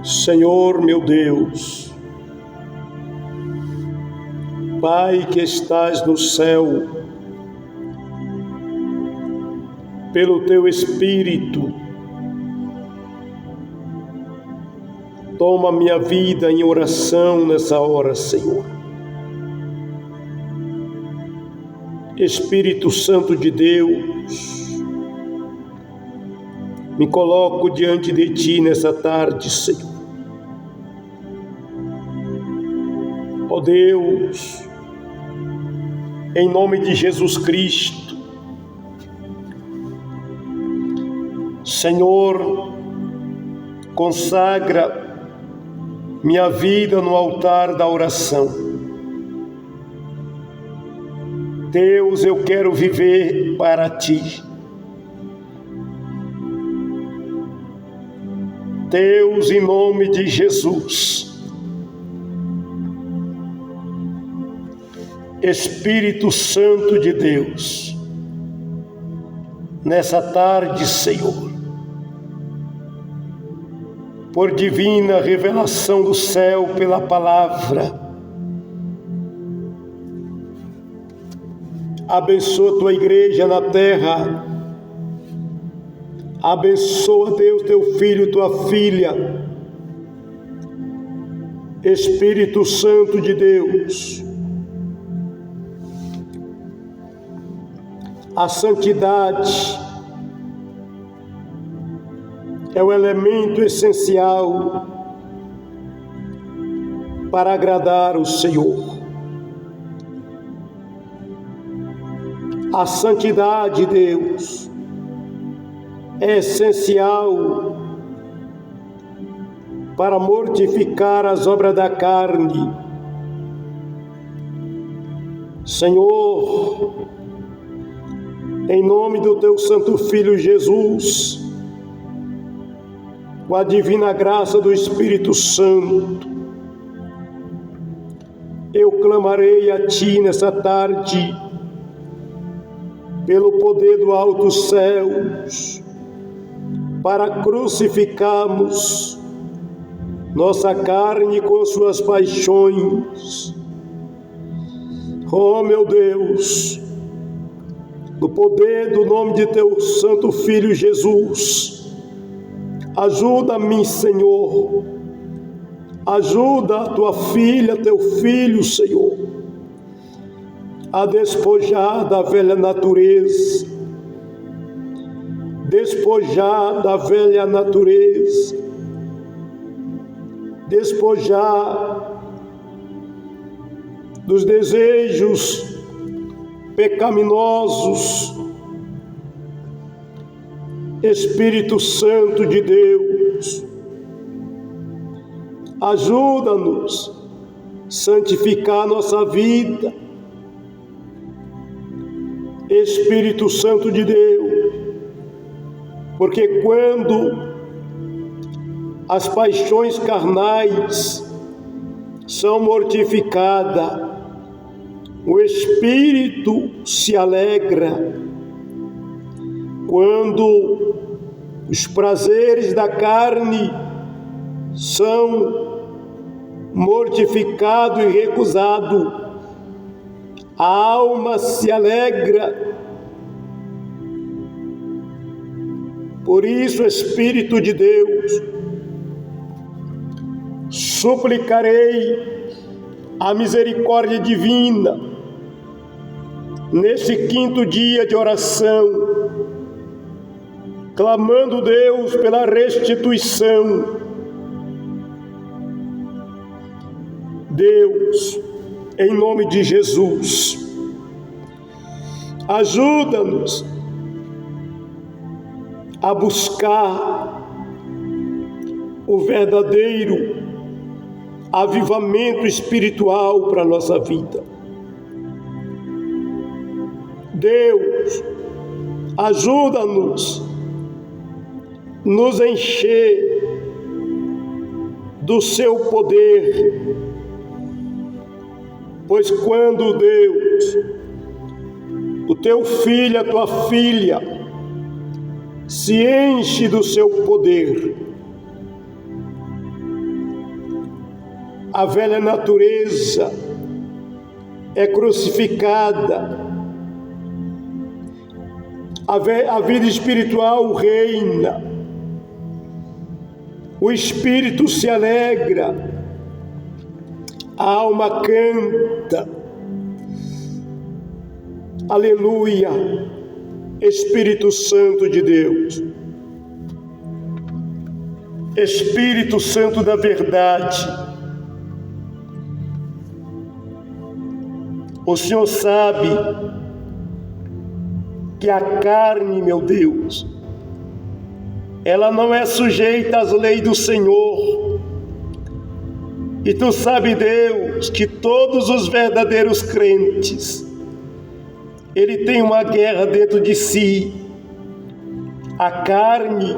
Senhor meu Deus, Pai que estás no céu, pelo Teu Espírito, toma minha vida em oração nessa hora, Senhor. Espírito Santo de Deus, me coloco diante de Ti nessa tarde, Senhor. Ó Deus, em nome de Jesus Cristo, Senhor, consagra minha vida no altar da oração. Deus, eu quero viver para Ti. Deus, em nome de Jesus, Espírito Santo de Deus, nessa tarde, Senhor, por divina revelação do céu pela palavra, abençoa tua igreja na terra, abençoa, Deus, teu filho e tua filha, Espírito Santo de Deus. A santidade é o elemento essencial para agradar o Senhor. A santidade, Deus, é essencial para mortificar as obras da carne. Senhor, em nome do Teu Santo Filho Jesus, com a divina graça do Espírito Santo, eu clamarei a Ti nessa tarde, pelo poder do alto céus, para crucificarmos nossa carne com suas paixões. Oh, meu Deus, no poder do nome de Teu Santo Filho Jesus, ajuda-me, Senhor, ajuda a Tua filha, Teu filho, Senhor, a despojar da velha natureza, despojar da velha natureza, despojar dos desejos pecaminosos. Espírito Santo de Deus, ajuda-nos a santificar nossa vida. Espírito Santo de Deus, porque quando as paixões carnais são mortificadas, o Espírito se alegra. Quando os prazeres da carne são mortificados e recusados, a alma se alegra. Por isso, Espírito de Deus, suplicarei a misericórdia divina nesse quinto dia de oração, clamando, Deus, pela restituição. Deus, em nome de Jesus, ajuda-nos a buscar o verdadeiro avivamento espiritual para a nossa vida. Deus, ajuda-nos nos encher do Seu poder, pois quando, Deus, o Teu filho, a Tua filha, se enche do Seu poder, a velha natureza é crucificada, a vida espiritual reina, o espírito se alegra, a alma canta. Aleluia, Espírito Santo de Deus, Espírito Santo da verdade, o Senhor sabe que a carne, meu Deus, ela não é sujeita às leis do Senhor. E Tu sabe, Deus, que todos os verdadeiros crentes, ele tem uma guerra dentro de si. A carne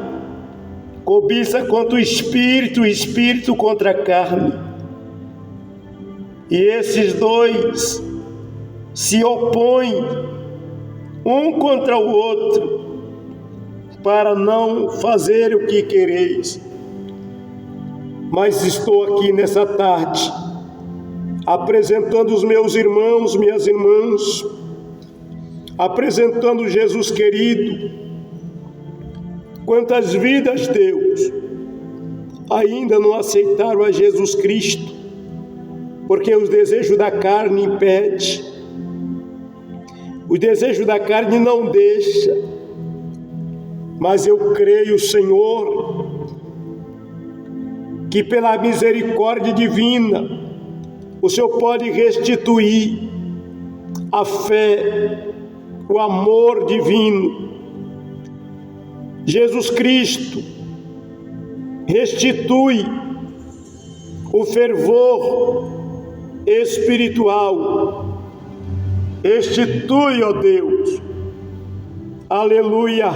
cobiça contra o espírito contra a carne. E esses dois se opõem um contra o outro para não fazer o que quereis. Mas estou aqui nessa tarde apresentando os meus irmãos, minhas irmãs, apresentando Jesus querido. Quantas vidas, Deus, ainda não aceitaram a Jesus Cristo, porque os desejos da carne impedem, o desejo da carne não deixa. Mas eu creio, Senhor, que pela misericórdia divina, o Senhor pode restituir a fé, o amor divino. Jesus Cristo restitui o fervor espiritual. Restitui, ó Deus, aleluia,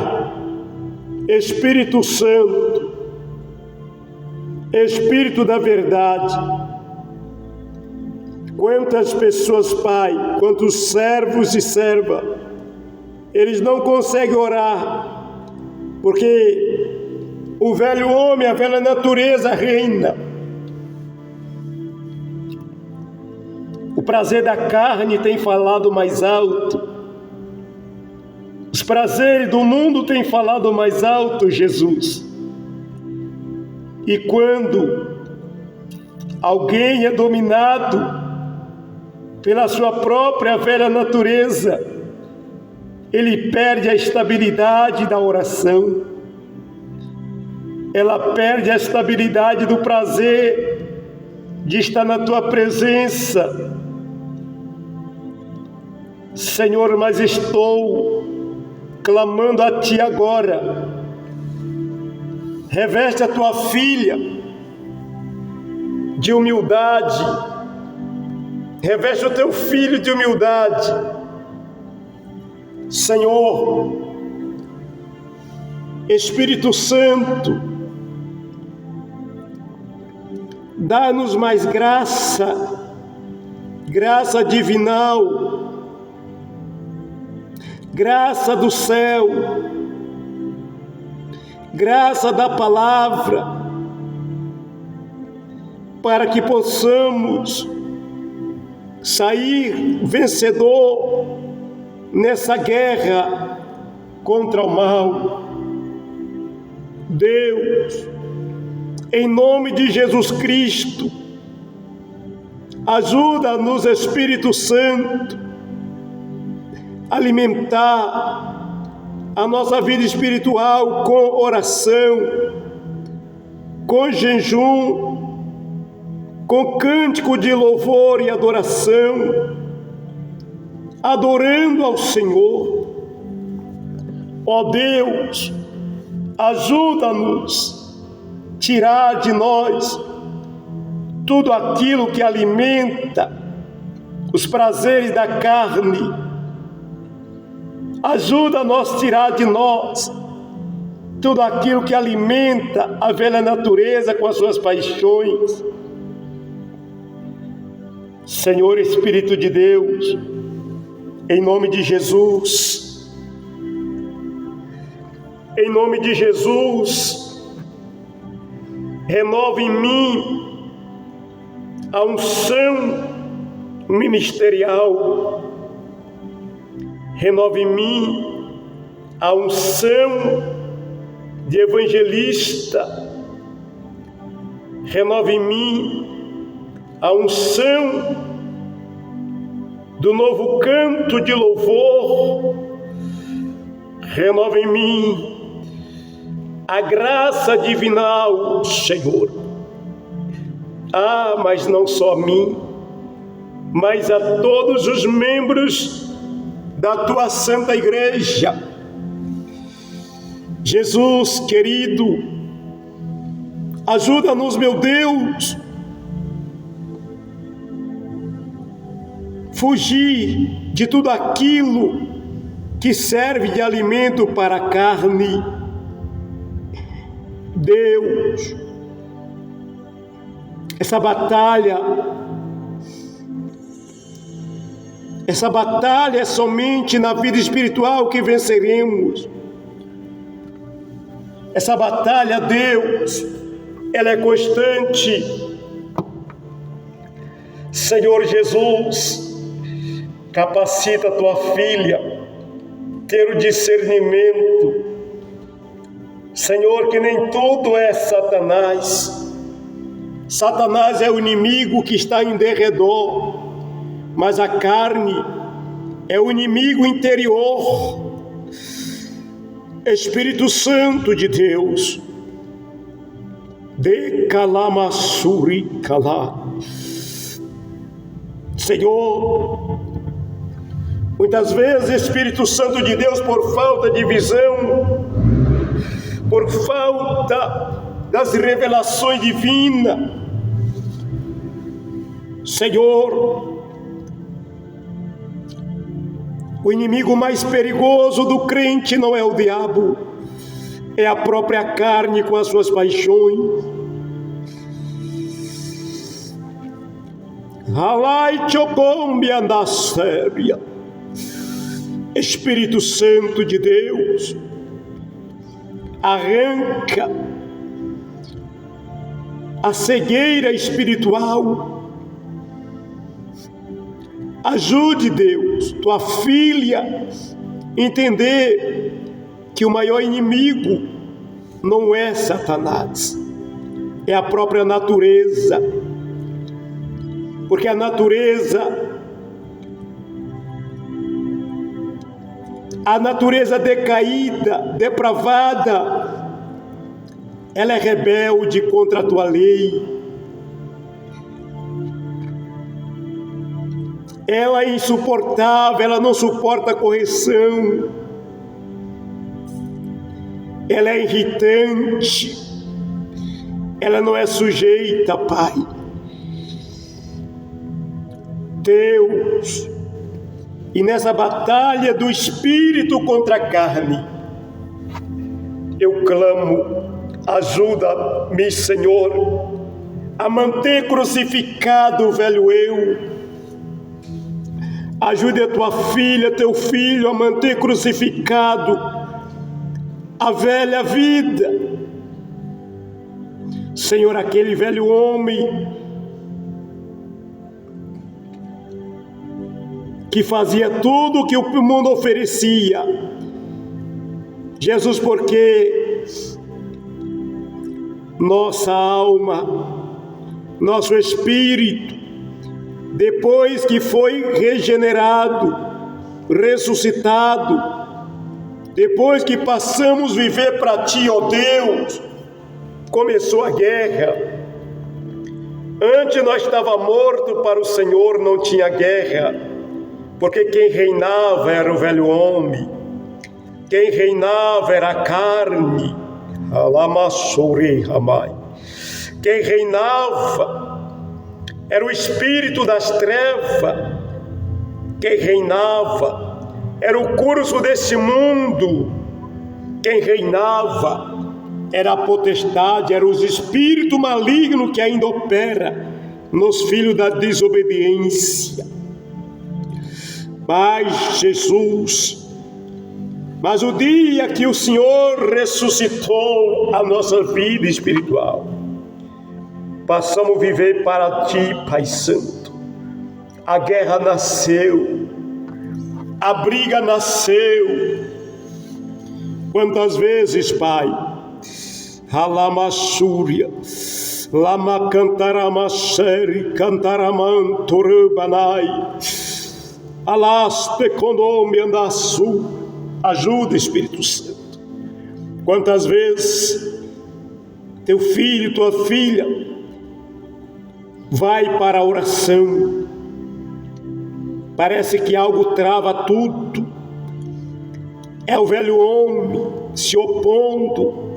Espírito Santo, Espírito da verdade. Quantas pessoas, Pai, quantos servos e servas, eles não conseguem orar, porque o velho homem, a velha natureza reina. O prazer da carne tem falado mais alto. Os prazeres do mundo têm falado mais alto, Jesus. E quando alguém é dominado pela sua própria velha natureza, ele perde a estabilidade da oração. Ela perde a estabilidade do prazer de estar na Tua presença. Senhor, mas estou clamando a Ti agora. Reveste a Tua filha de humildade. Reveste o Teu filho de humildade. Senhor, Espírito Santo, dá-nos mais graça, graça divinal, graça do céu, graça da palavra, para que possamos sair vencedor nessa guerra contra o mal. Deus, em nome de Jesus Cristo, ajuda-nos, Espírito Santo, a alimentar a nossa vida espiritual com oração, com jejum, com cântico de louvor e adoração, adorando ao Senhor. Ó Deus, ajuda-nos a tirar de nós tudo aquilo que alimenta os prazeres da carne. Ajuda-nos a tirar de nós tudo aquilo que alimenta a velha natureza com as suas paixões. Senhor Espírito de Deus, em nome de Jesus, em nome de Jesus, renova em mim a unção ministerial. Renova em mim a unção de evangelista. Renova em mim a unção do novo canto de louvor. Renova em mim a graça divinal, Senhor. Mas não só a mim, mas a todos os membros da tua santa igreja. Jesus querido, ajuda-nos, meu Deus, fugir de tudo aquilo que serve de alimento para a carne. Deus, essa batalha é somente na vida espiritual que venceremos. Essa batalha, Deus, ela é constante. Senhor Jesus, capacita a tua filha ter o discernimento. Senhor, que nem tudo é Satanás. Satanás é o inimigo que está em derredor, mas a carne é o inimigo interior. Espírito Santo de Deus, de calamassuri calá. Senhor, muitas vezes, Espírito Santo de Deus, por falta de visão, por falta das revelações divinas, Senhor, o inimigo mais perigoso do crente não é o diabo, é a própria carne com as suas paixões. Espírito Santo de Deus, arranca a cegueira espiritual. Ajude, Deus, tua filha a entender que o maior inimigo não é Satanás, é a própria natureza. Porque a natureza decaída, depravada, ela é rebelde contra a tua lei. Ela é insuportável, ela não suporta a correção. Ela é irritante. Ela não é sujeita, Pai. Deus, e nessa batalha do espírito contra a carne, eu clamo, ajuda-me, Senhor, a manter crucificado o velho eu. Ajude a tua filha, teu filho a manter crucificado a velha vida. Senhor, aquele velho homem que fazia tudo o que o mundo oferecia. Jesus, porque nossa alma, nosso espírito, depois que foi regenerado, ressuscitado, depois que passamos a viver para Ti, ó Deus, começou a guerra. Antes nós estávamos mortos para o Senhor, não tinha guerra, porque quem reinava era o velho homem, quem reinava era a carne, quem reinava era o espírito das trevas, quem reinava era o curso desse mundo, quem reinava era a potestade, era os espíritos malignos que ainda opera nos filhos da desobediência. Mas Jesus, mas o dia que o Senhor ressuscitou a nossa vida espiritual, passamos a viver para Ti, Pai Santo. A guerra nasceu, a briga nasceu. Quantas vezes, Pai, Halamassúria, Lama cantaramaceri, cantaramantorubanai, alaste condome andaçu. Ajuda, Espírito Santo. Quantas vezes teu filho, tua filha, vai para a oração, parece que algo trava tudo, é o velho homem se opondo,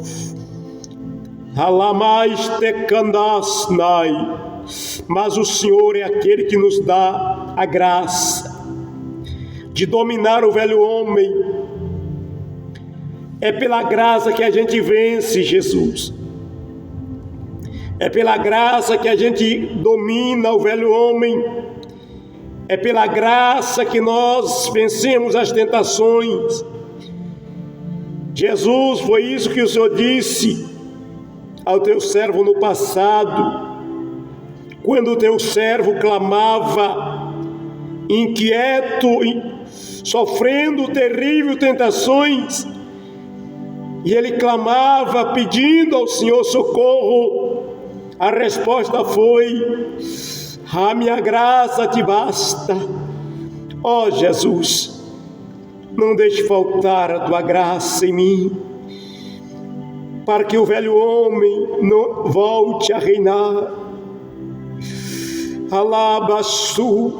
alamais te candasnai, mas o Senhor é aquele que nos dá a graça de dominar o velho homem. É pela graça que a gente vence, Jesus. É pela graça que a gente domina o velho homem. É pela graça que nós vencemos as tentações. Jesus, foi isso que o Senhor disse ao teu servo no passado, quando o teu servo clamava, inquieto, sofrendo terríveis tentações, e ele clamava pedindo ao Senhor socorro. A resposta foi: a minha graça te basta. Ó Jesus, não deixe faltar a tua graça em mim, para que o velho homem não volte a reinar. Alabaçu,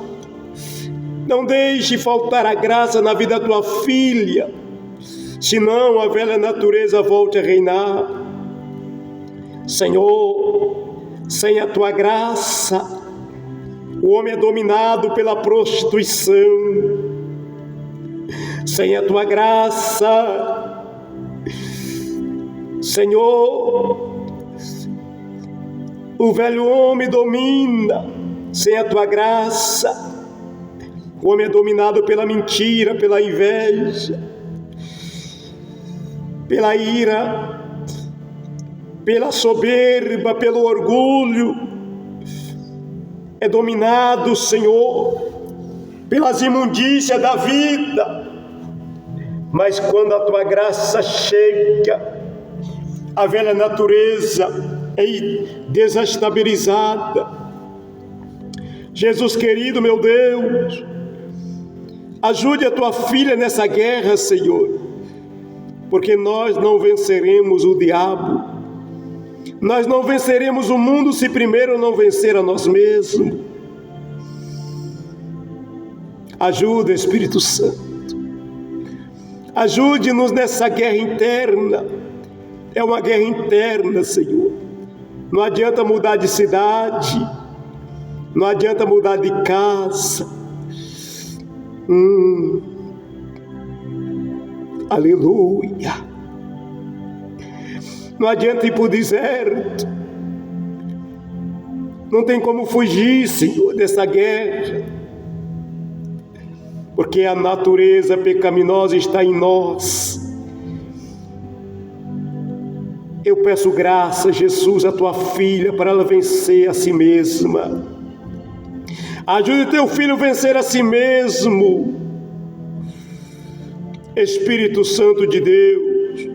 não deixe faltar a graça na vida da tua filha, senão a velha natureza volte a reinar. Senhor, sem a tua graça, o homem é dominado pela prostituição. Sem a tua graça, Senhor, o velho homem domina. Sem a tua graça, o homem é dominado pela mentira, pela inveja, pela ira, pela soberba, pelo orgulho. É dominado, Senhor, pelas imundícias da vida. Mas quando a tua graça chega, a velha natureza é desestabilizada. Jesus querido, meu Deus, ajude a tua filha nessa guerra, Senhor, porque nós não venceremos o diabo, nós não venceremos o mundo se primeiro não vencer a nós mesmos. Ajuda, Espírito Santo, ajude-nos nessa guerra interna. É uma guerra interna, Senhor. Não adianta mudar de cidade, não adianta mudar de casa. Aleluia. Não adianta ir para o deserto. Não tem como fugir, Senhor, dessa guerra, porque a natureza pecaminosa está em nós. Eu peço graça, Jesus, a tua filha, para ela vencer a si mesma. Ajude teu filho a vencer a si mesmo. Espírito Santo de Deus,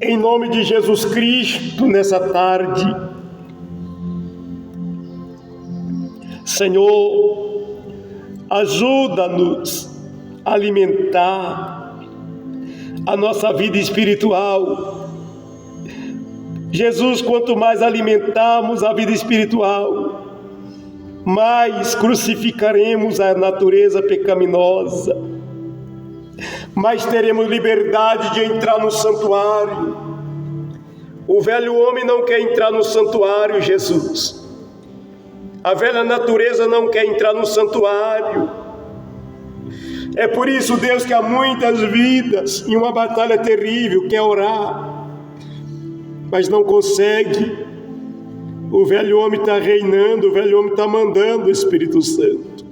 em nome de Jesus Cristo, nessa tarde, Senhor, ajuda-nos a alimentar a nossa vida espiritual. Jesus, quanto mais alimentarmos a vida espiritual, mais crucificaremos a natureza pecaminosa, mais teremos liberdade de entrar no santuário. O velho homem não quer entrar no santuário, Jesus. A velha natureza não quer entrar no santuário. É por isso, Deus, que há muitas vidas em uma batalha terrível, quer orar, mas não consegue. O velho homem está reinando, o velho homem está mandando o Espírito Santo.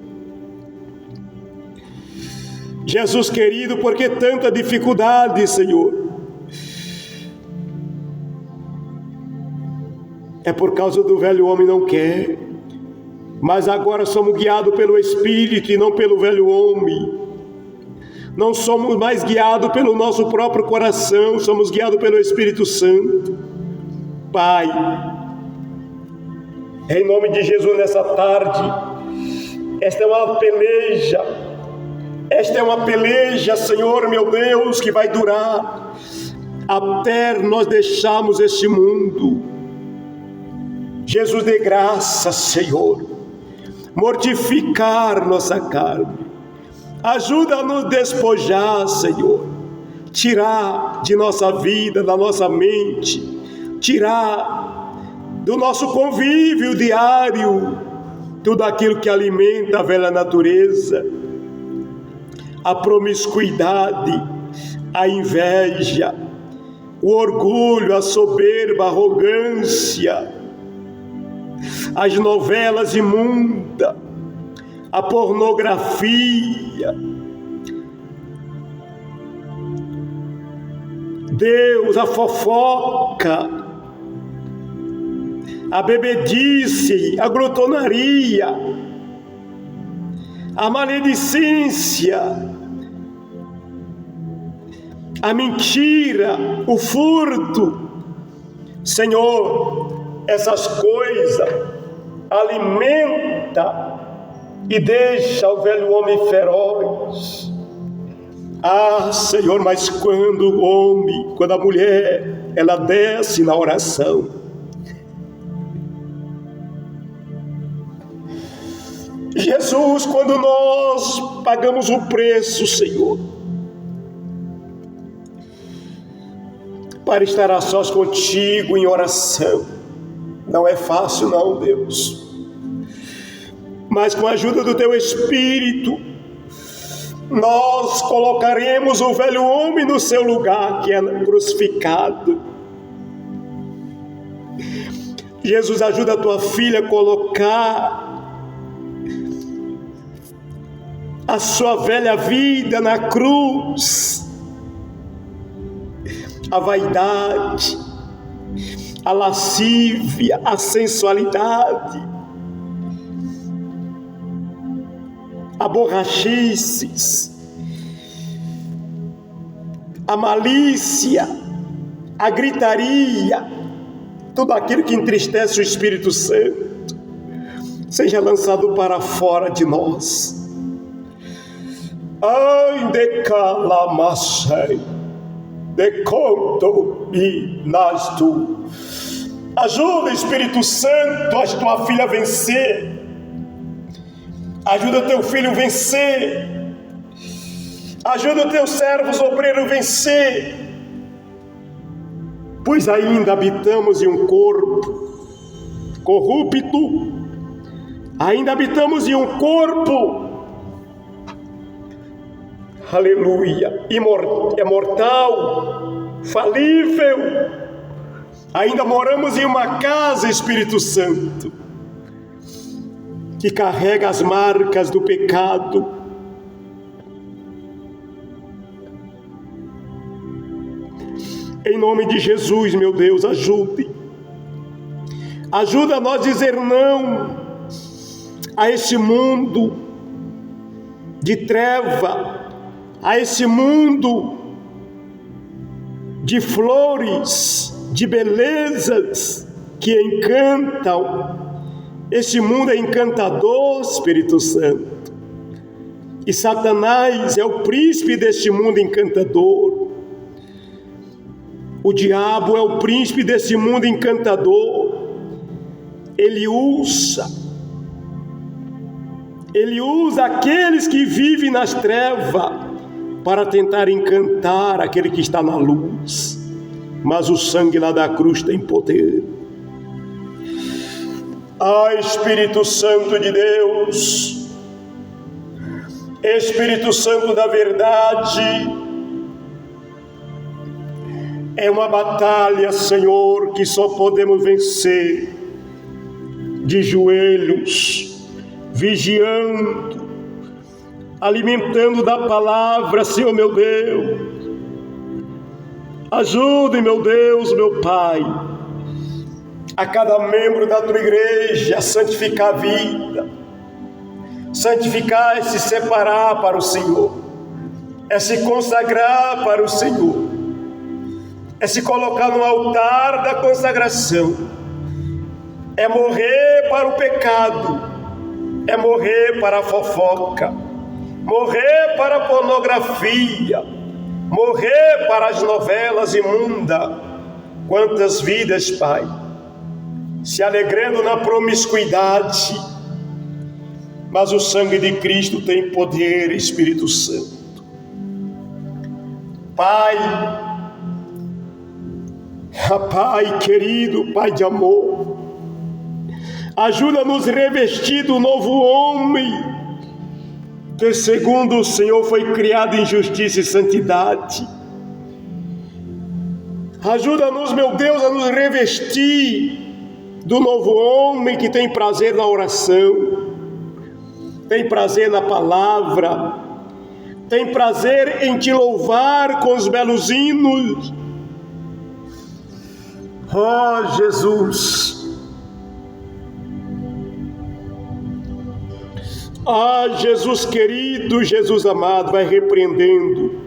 Jesus querido, por que tanta dificuldade, Senhor? É por causa do velho homem não quer. Mas agora somos guiados pelo Espírito e não pelo velho homem. Não somos mais guiados pelo nosso próprio coração, somos guiados pelo Espírito Santo. Pai, em nome de Jesus, nessa tarde, esta é uma peleja, Senhor meu Deus, que vai durar até nós deixarmos este mundo. Jesus, dê graça, Senhor, mortificar nossa carne. Ajuda a nos despojar, Senhor, tirar de nossa vida, da nossa mente, tirar do nosso convívio diário tudo aquilo que alimenta a velha natureza, a promiscuidade, a inveja, o orgulho, a soberba, a arrogância, as novelas imundas, a pornografia. Deus, a fofoca, a bebedice, a glutonaria, a maledicência, a mentira, o furto. Senhor, essas coisas alimenta e deixa o velho homem feroz. Ah, Senhor, mas quando a mulher, ela desce na oração, Jesus, quando nós pagamos o preço, Senhor, para estar a sós contigo em oração, não é fácil não, Deus, mas com a ajuda do Teu Espírito, nós colocaremos o velho homem no seu lugar, que é crucificado. Jesus, ajuda a Tua filha a colocar a sua velha vida na cruz, a vaidade, a lascívia, a sensualidade, a borrachices, a malícia, a gritaria, tudo aquilo que entristece o Espírito Santo, seja lançado para fora de nós. Ai, de calamassei, de conto e nas tu. Ajuda, Espírito Santo, a tua filha a vencer. Ajuda teu filho a vencer. Ajuda teus servos obreiros a vencer. Pois ainda habitamos em um corpo corrupto. Ainda habitamos em um corpo, aleluia, mortal, falível. Ainda moramos em uma casa, Espírito Santo, que carrega as marcas do pecado. Em nome de Jesus, meu Deus, ajuda a nós dizer não a esse mundo de treva, a esse mundo de flores, de belezas que encantam. Esse mundo é encantador, Espírito Santo, e Satanás é o príncipe deste mundo encantador. O diabo é o príncipe desse mundo encantador. Ele usa aqueles que vivem nas trevas para tentar encantar aquele que está na luz. Mas o sangue lá da cruz tem poder. Ah, Espírito Santo de Deus, Espírito Santo da verdade, é uma batalha, Senhor, que só podemos vencer de joelhos, vigiando, alimentando da palavra, Senhor meu Deus. Ajude, meu Deus, meu Pai, a cada membro da tua igreja santificar a vida. Santificar é se separar para o Senhor, é se consagrar para o Senhor, é se colocar no altar da consagração, é morrer para o pecado, é morrer para a fofoca, morrer para a pornografia, morrer para as novelas imundas. Quantas vidas, Pai, se alegrando na promiscuidade, mas o sangue de Cristo tem poder, Espírito Santo. Pai, Pai querido, Pai de amor, ajuda-nos a revestir do novo homem, que segundo o Senhor foi criado em justiça e santidade. Ajuda-nos, meu Deus, a nos revestir do novo homem que tem prazer na oração, tem prazer na palavra, tem prazer em te louvar com os belos hinos. Oh, Jesus! Ah, Jesus querido, Jesus amado, vai repreendendo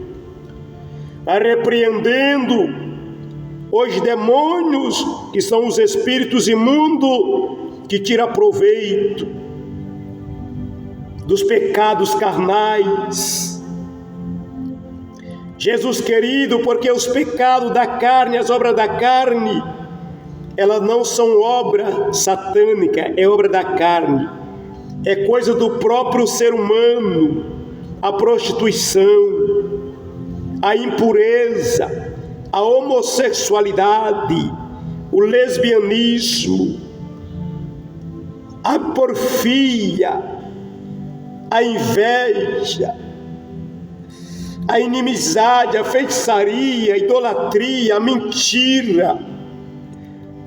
os demônios, que são os espíritos imundos que tiram proveito dos pecados carnais. Jesus querido, porque os pecados da carne, as obras da carne, elas não são obra satânica, é obra da carne, é coisa do próprio ser humano. A prostituição, a impureza, a homossexualidade, o lesbianismo, a porfia, a inveja, a inimizade, a feitiçaria, a idolatria, a mentira,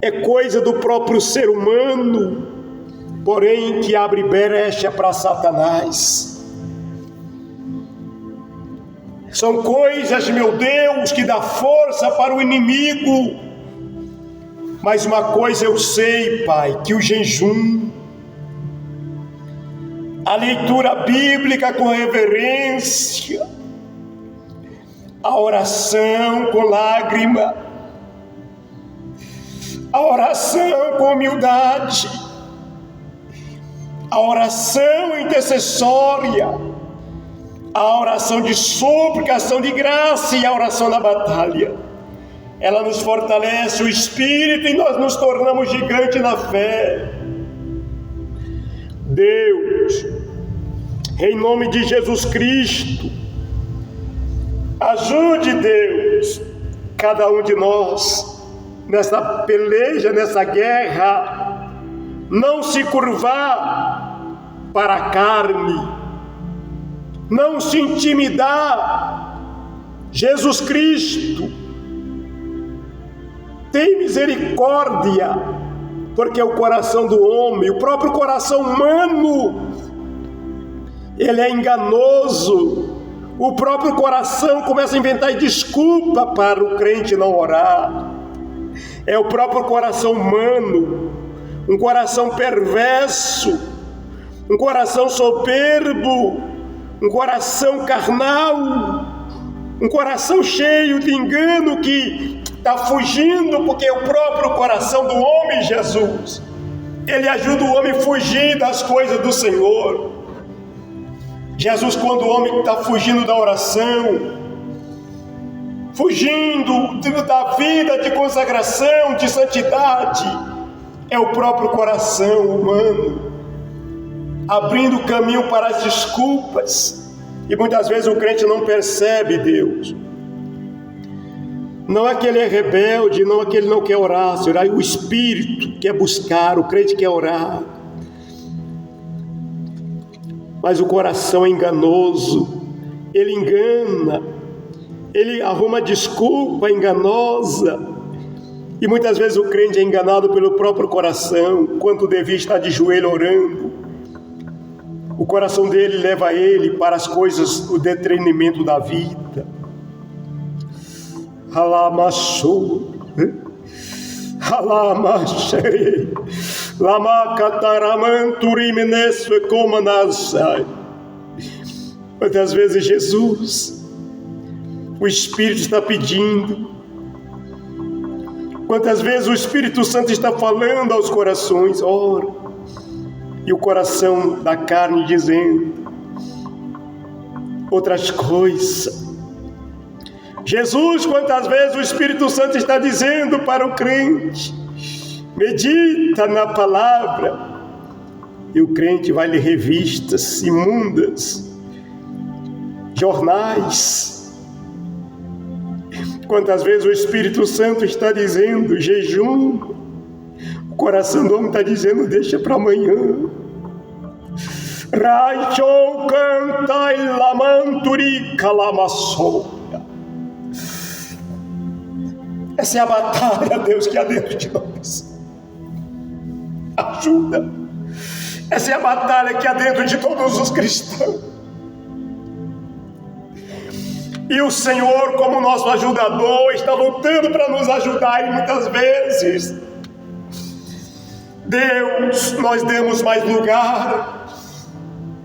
é coisa do próprio ser humano, porém que abre brecha para Satanás. São coisas, meu Deus, que dá força para o inimigo. Mas uma coisa eu sei, Pai, que o jejum, a leitura bíblica com reverência, a oração com lágrima, a oração com humildade, a oração intercessória, a oração de súplica, ação de graça e a oração na batalha, ela nos fortalece o espírito e nós nos tornamos gigantes na fé. Deus, em nome de Jesus Cristo, ajude, Deus, cada um de nós nessa peleja, nessa guerra, não se curvar para a carne, não se intimidar. Jesus Cristo, tem misericórdia, porque o coração do homem, o próprio coração humano, ele é enganoso. O próprio coração começa a inventar desculpa para o crente não orar. É o próprio coração humano, um coração perverso, um coração soberbo, um coração carnal, um coração cheio de engano que está fugindo, porque o próprio coração do homem, Jesus, ele ajuda o homem a fugir das coisas do Senhor. Jesus, quando o homem está fugindo da oração, fugindo da vida de consagração, de santidade, é o próprio coração humano abrindo caminho para as desculpas. E muitas vezes o crente não percebe Deus. Não é que ele é rebelde, não é que ele não quer orar, Senhor. O Espírito quer buscar, o crente quer orar. Mas o coração é enganoso, ele engana, ele arruma desculpa enganosa. E muitas vezes o crente é enganado pelo próprio coração, quando devia estar de joelho orando. O coração dele leva ele para as coisas, o detrimento da vida. Alamassou, Alamasheri, Lamakataramanturimnesve Komanasai. Quantas vezes, Jesus, o Espírito está pedindo, quantas vezes o Espírito Santo está falando aos corações, ora, e o coração da carne dizendo outras coisas. Jesus, quantas vezes o Espírito Santo está dizendo para o crente, medita na palavra, e o crente vai ler revistas imundas, jornais. Quantas vezes o Espírito Santo está dizendo jejum, o coração do homem está dizendo deixa para amanhã. Raichou canta e lamanturi calamassou. Essa é a batalha, Deus, que há dentro de nós. Ajuda. Essa é a batalha que há dentro de todos os cristãos. E o Senhor, como nosso ajudador, está lutando para nos ajudar, e muitas vezes, Deus, nós demos mais lugar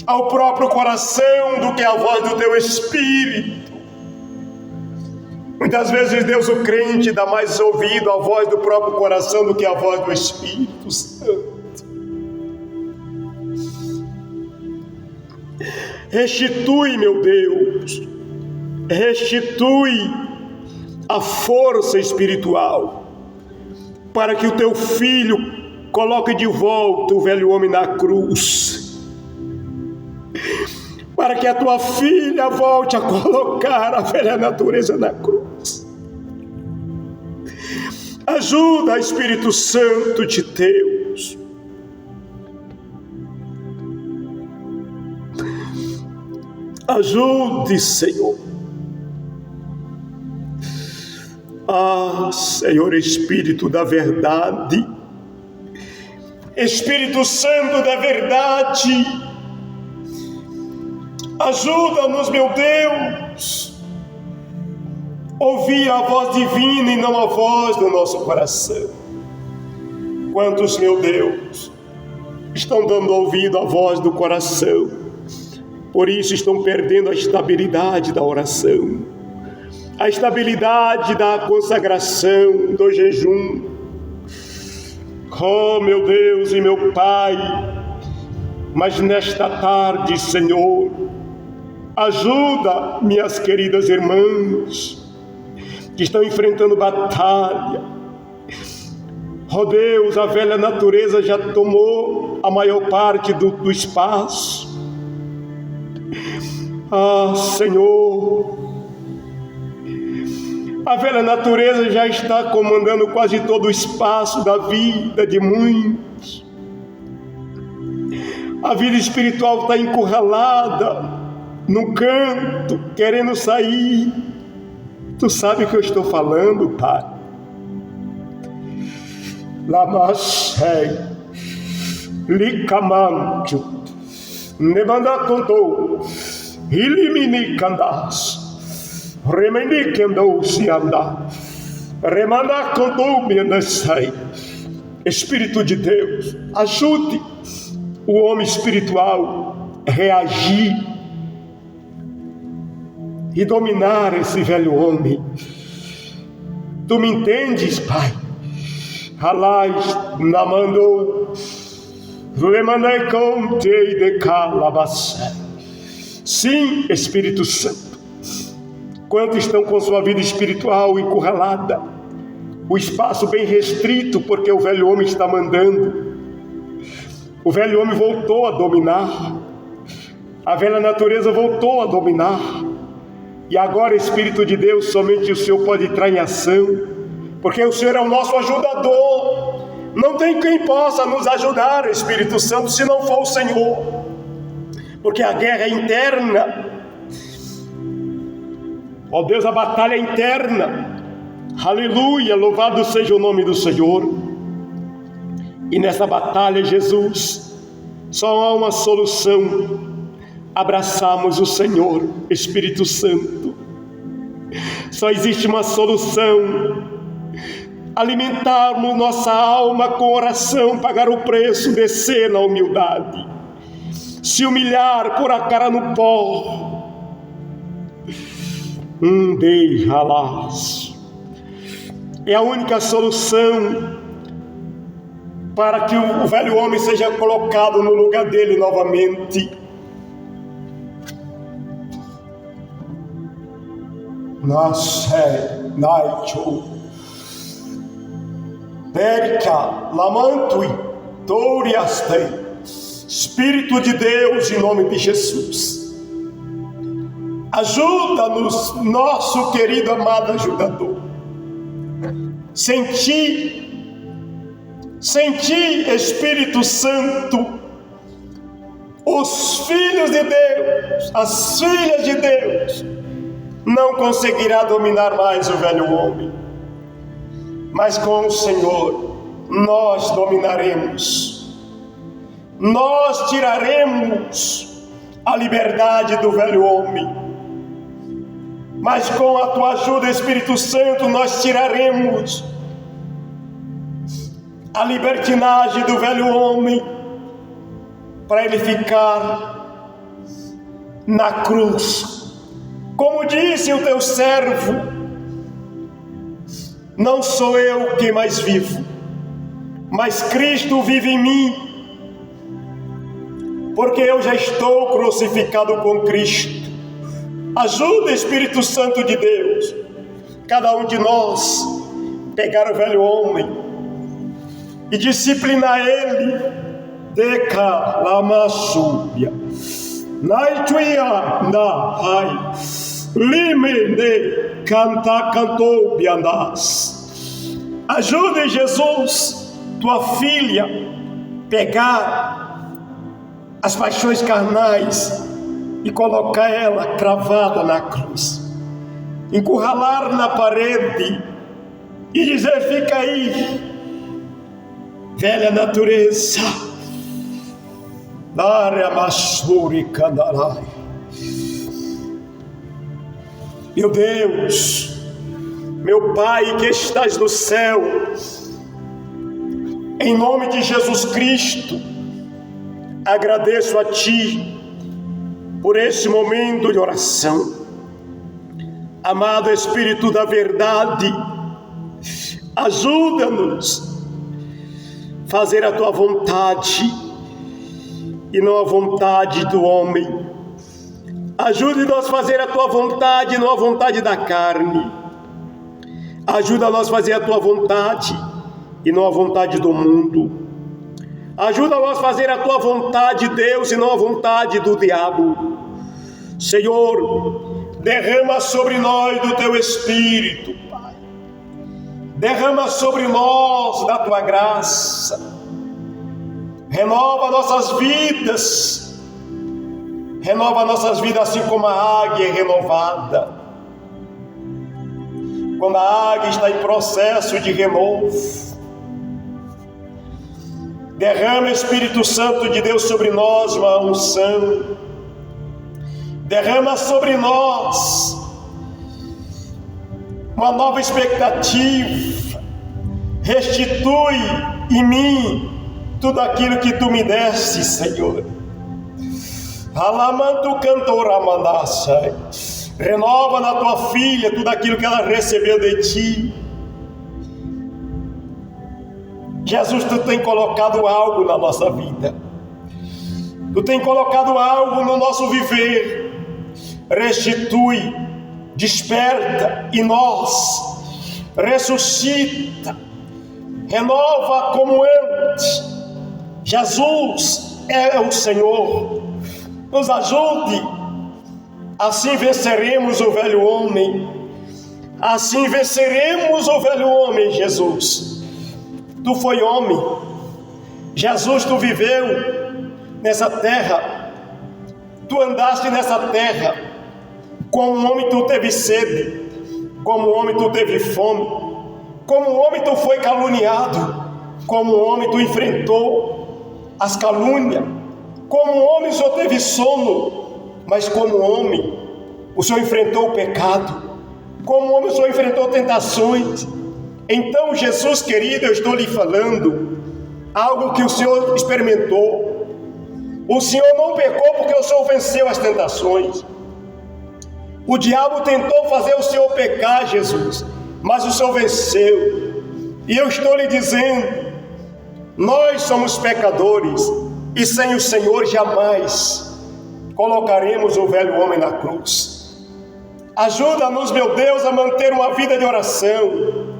ao próprio coração do que à voz do Teu Espírito. Muitas vezes, Deus, o crente dá mais ouvido à voz do próprio coração do que à voz do Espírito Santo. Restitui, meu Deus, restitui a força espiritual para que o Teu Filho coloque de volta o velho homem na cruz, para que a Tua filha volte a colocar a velha natureza na cruz. Ajuda, Espírito Santo de Deus. Ajude, Senhor. Ah, Senhor Espírito da verdade, Espírito Santo da verdade, ajuda-nos, meu Deus, ouvir a voz divina e não a voz do nosso coração. Quantos, meu Deus, estão dando ouvido à voz do coração, por isso estão perdendo a estabilidade da oração, a estabilidade da consagração, do jejum. Oh, meu Deus e meu Pai, mas nesta tarde, Senhor, ajuda minhas queridas irmãs que estão enfrentando batalha. Oh Deus, a velha natureza já tomou a maior parte do espaço. Ah, Senhor, a velha natureza já está comandando quase todo o espaço da vida de muitos. A vida espiritual está encurralada no canto, querendo sair. Tu sabe o que eu estou falando, Pai? Lamachei, licamancho, nemandacontou, iliminicandas, remeniquendou-se andar, remandacontou-me andai. Espírito de Deus, ajude o homem espiritual a reagir e dominar esse velho homem. Tu me entendes, Pai? Alás namandou, lemanei contei de calabassa. Sim, Espírito Santo. Quantos estão com sua vida espiritual encurralada? O espaço bem restrito, porque o velho homem está mandando. O velho homem voltou a dominar. A velha natureza voltou a dominar. E agora, Espírito de Deus, somente o Senhor pode entrar em ação, porque o Senhor é o nosso ajudador. Não tem quem possa nos ajudar, Espírito Santo, se não for o Senhor, porque a guerra é interna. Ó Deus, a batalha é interna. Aleluia, louvado seja o nome do Senhor. E nessa batalha, Jesus, só há uma solução: abraçarmos o Senhor, Espírito Santo. Só existe uma solução: alimentarmos nossa alma com oração, pagar o preço, descer na humildade, se humilhar, pôr a cara no pó. É a única solução para que o velho homem seja colocado no lugar dele novamente. Nasce, Naicho, Perica, Lamantui, Toriastei, Espírito de Deus, em nome de Jesus, ajuda-nos, nosso querido amado ajudador. Sem ti, Espírito Santo, os filhos de Deus, as filhas de Deus, não conseguirá dominar mais o velho homem, mas com o Senhor nós dominaremos, nós tiraremos a liberdade do velho homem, mas com a tua ajuda, Espírito Santo, nós tiraremos a libertinagem do velho homem, para ele ficar na cruz. Como disse o teu servo, não sou eu quem mais vivo, mas Cristo vive em mim, porque eu já estou crucificado com Cristo. Ajuda, Espírito Santo de Deus, cada um de nós pegar o velho homem e disciplinar ele. Deca lama súbia, naituia na ai, lime de canta cantou biandas. Ajude, Jesus, tua filha, pegar as paixões carnais e colocar ela cravada na cruz, encurralar na parede e dizer: fica aí, velha natureza, Dária Massuri Candarai. Meu Deus, meu Pai que estás no céu, em nome de Jesus Cristo, agradeço a Ti por esse momento de oração. Amado Espírito da verdade, ajuda-nos a fazer a Tua vontade e não a vontade do homem. Ajude-nos a fazer a Tua vontade e não a vontade da carne. Ajuda-nos a fazer a Tua vontade e não a vontade do mundo. Ajuda-nos a fazer a Tua vontade, Deus, e não a vontade do diabo. Senhor, derrama sobre nós do Teu Espírito, Pai. Derrama sobre nós da Tua graça. Renova nossas vidas. Renova nossas vidas assim como a águia é renovada. Quando a águia está em processo de renovo. Derrama, Espírito Santo de Deus, sobre nós uma unção. Derrama sobre nós uma nova expectativa. Restitui em mim tudo aquilo que Tu me deste, Senhor. Alamanto cantor amandassai. Renova na Tua filha tudo aquilo que ela recebeu de Ti. Jesus, Tu tem colocado algo na nossa vida. Tu tem colocado algo no nosso viver. Restitui, desperta em nós, ressuscita, renova como antes. Jesus é o Senhor. Nos ajude. Assim venceremos o velho homem. Assim venceremos o velho homem, Jesus. Tu foi homem. Jesus, Tu viveu nessa terra. Tu andaste nessa terra. Como homem Tu teve sede. Como homem Tu teve fome. Como homem Tu foi caluniado. Como homem Tu enfrentou as calúnias. Como homem o Senhor teve sono. Mas como homem o Senhor enfrentou o pecado. Como homem o Senhor enfrentou tentações. Então, Jesus querido, eu estou lhe falando algo que o Senhor experimentou. O Senhor não pecou porque o Senhor venceu as tentações. O diabo tentou fazer o Senhor pecar, Jesus, mas o Senhor venceu. E eu estou lhe dizendo, nós somos pecadores e sem o Senhor jamais colocaremos o velho homem na cruz. Ajuda-nos, meu Deus, a manter uma vida de oração.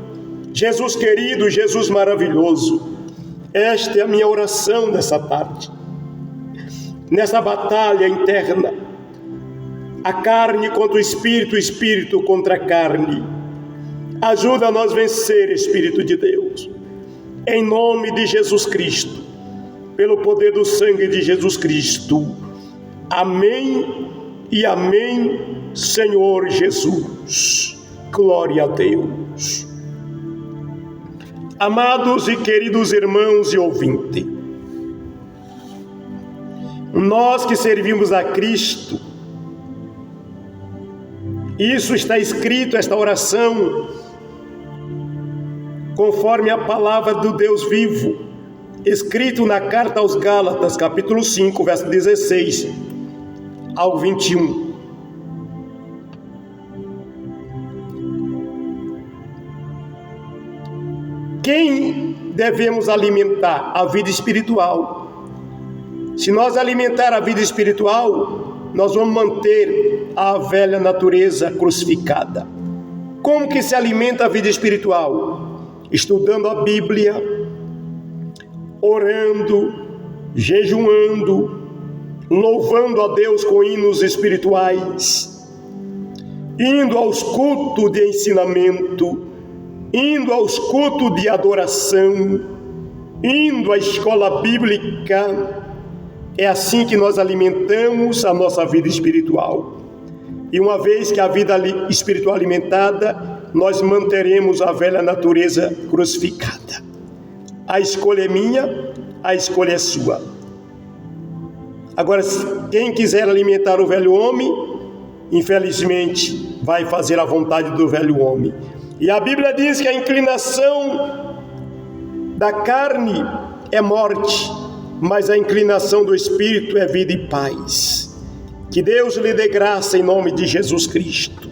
Jesus querido, Jesus maravilhoso, esta é a minha oração nessa tarde. Nessa batalha interna, a carne contra o espírito contra a carne. Ajuda-nos a vencer, Espírito de Deus. Em nome de Jesus Cristo, pelo poder do sangue de Jesus Cristo. Amém e amém, Senhor Jesus. Glória a Deus. Amados e queridos irmãos e ouvintes, nós que servimos a Cristo, isso está escrito, esta oração, conforme a palavra do Deus vivo, escrito na carta aos Gálatas, capítulo 5, verso 16 ao 21. Quem devemos alimentar? A vida espiritual. Se nós alimentar a vida espiritual, nós vamos manter a velha natureza crucificada. Como que se alimenta a vida espiritual? Estudando a Bíblia, orando, jejuando, louvando a Deus com hinos espirituais, indo aos cultos de ensinamento, indo aos cultos de adoração, indo à escola bíblica. É assim que nós alimentamos a nossa vida espiritual. E uma vez que a vida espiritual alimentada, nós manteremos a velha natureza crucificada. A escolha é minha, a escolha é sua. Agora, quem quiser alimentar o velho homem, infelizmente, vai fazer a vontade do velho homem. E a Bíblia diz que a inclinação da carne é morte, mas a inclinação do Espírito é vida e paz. Que Deus lhe dê graça em nome de Jesus Cristo.